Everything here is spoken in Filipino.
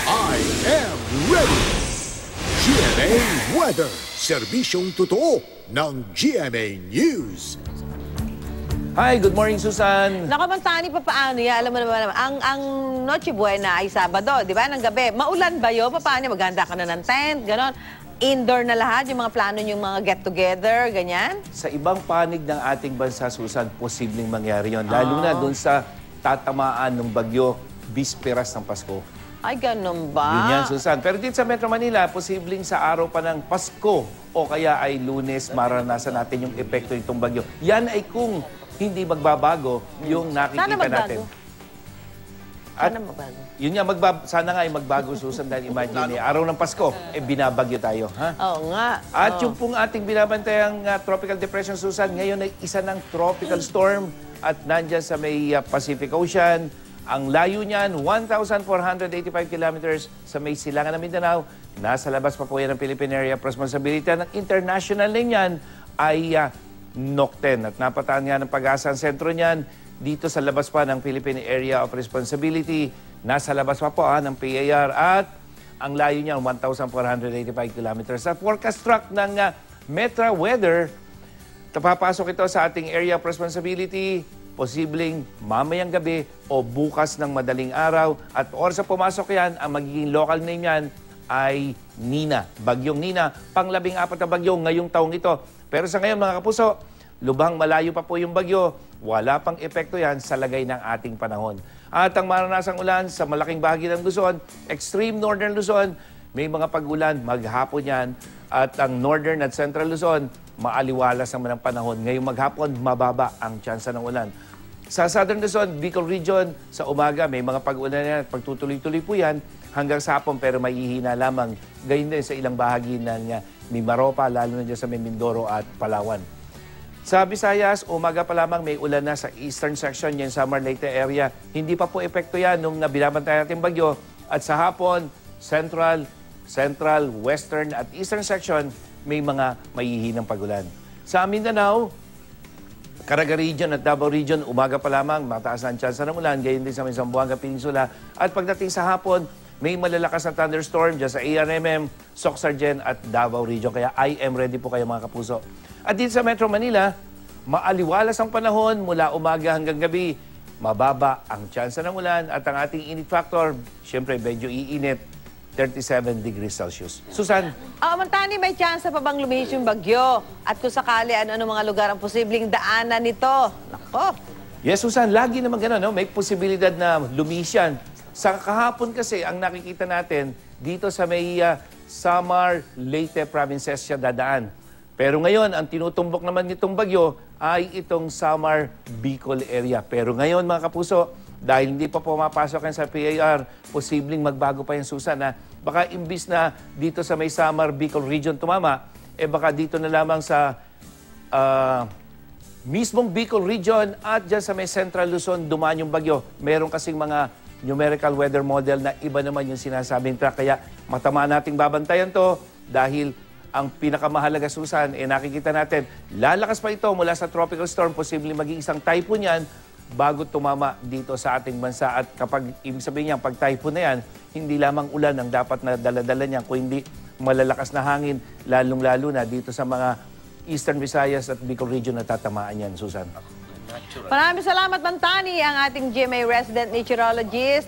I am ready! GMA Weather, serbisyong totoo ng GMA News. Hi, good morning, Susan. Nakamantani pa paano yan? Alam mo naman, ang Noche Buena ay Sabado, di ba? Ng gabi. Maulan ba yun? Paano? Maghanda ka na ng tent, gano'n. Indoor na lahat, yung mga plano yung mga get-together, ganyan? Sa ibang panig ng ating bansa, Susan, posibleng mangyari yon. Lalo na doon sa tatamaan ng bagyo, bisperas ng Pasko. Ay, ganun ba? Yun yan, Susan. Pero dito sa Metro Manila, posibleng sa araw pa ng Pasko o kaya ay Lunes, maranasan natin yung epekto nitong bagyo. Yan ay kung hindi magbabago yung nakikita Sana magbago. natin. At Sana magbago. yun nga, sana nga ay magbago, Susan, dahil imagine, araw ng Pasko, binabagyo tayo. Ha? Oo nga. At yung pong ating binabantayang tropical depression, Susan, ngayon ay isa ng tropical storm at nandyan sa may Pacific Ocean. Ang layo niyan, 1,485 kilometers sa may silangan ng Mindanao. Nasa labas pa po yan ng Philippine Area of Responsibility. Ang international name niyan ay NOCTEN. At napataan nga ng Pag-asa ang sentro niyan dito sa labas pa ng Philippine Area of Responsibility. Nasa labas pa po ng PAR at ang layo niya 1,485 kilometers. Sa forecast track ng Metra Weather, papasok ito sa ating Area of Responsibility, posibleng mamayang gabi o bukas ng madaling araw. At oras sa pumasok yan, ang magiging local name yan ay Nina. Bagyong Nina, pang-14 na bagyo ngayong taong ito. Pero sa ngayon mga kapuso, lubhang malayo pa po yung bagyo. Wala pang epekto yan sa lagay ng ating panahon. At ang maranasang ulan sa malaking bahagi ng Luzon, extreme northern Luzon, may mga pag-ulan maghapon yan. At ang northern at central Luzon, maaliwalas naman ang panahon. Ngayong maghapon, mababa ang tsansa ng ulan. Sa southern Luzon, Bicol Region, sa umaga, may mga pag-ulan yan at pagtutuloy-tuloy po yan hanggang sa hapon, pero may ihina lamang. Gayun din sa ilang bahagi ng Mimaropa, lalo na dyan sa Mindoro at Palawan. Sa Visayas, umaga pa lamang may ulan na sa eastern section, yung Samar Leyte area. Hindi pa po epekto yan nung binabantay natin bagyo. At sa hapon, central, western at eastern section, may mga mahihinang pagulan. Sa Mindanao, Caraga Region at Davao Region, umaga pa lamang, mataas na ang tsansa ng ulan, gayon din sa may Zamboanga Peninsula. At pagdating sa hapon, may malalakas na thunderstorm dyan sa ARMM, Soc-Sargen at Davao Region. Kaya I am ready po kayo mga kapuso. At dito sa Metro Manila, maaliwalas ang panahon mula umaga hanggang gabi. Mababa ang tsansa ng ulan at ang ating init factor, syempre medyo iinit, 37 degrees Celsius. Susan? Mantani, may chance pa bang lumihis yung bagyo? At kung sakali, ano mga lugar ang posibleng daanan nito? Nako! Yes, Susan, lagi naman gano'n, no? May posibilidad na lumihis yan. Sa kahapon kasi, ang nakikita natin, dito sa may Samar, Leyte provinces siya dadaan. Pero ngayon, ang tinutumbok naman nitong bagyo ay itong Samar, Bicol area. Pero ngayon, mga kapuso, dahil hindi pa pumapasok yan sa PAR, posibleng magbago pa yung Susan. Baka imbis na dito sa may Samar, Bicol region tumama, baka dito na lamang sa mismong Bicol region at dyan sa may Central Luzon dumaan yung bagyo. Meron kasing mga numerical weather model na iba naman yung sinasabing track. Kaya matama nating babantayan to dahil ang pinakamahalaga, Susan, nakikita natin, lalakas pa ito mula sa tropical storm, posibleng maging isang typhoon yan bago tumama dito sa ating bansa. At kapag, ibig sabihin niya, pag typhoon na yan, hindi lamang ulan ang dapat na daladala niya, kundi malalakas na hangin, lalong-lalo na dito sa mga Eastern Visayas at Bicol region na tatamaan yan, Susan. Maraming salamat, Mantani, ang ating GMA resident meteorologist.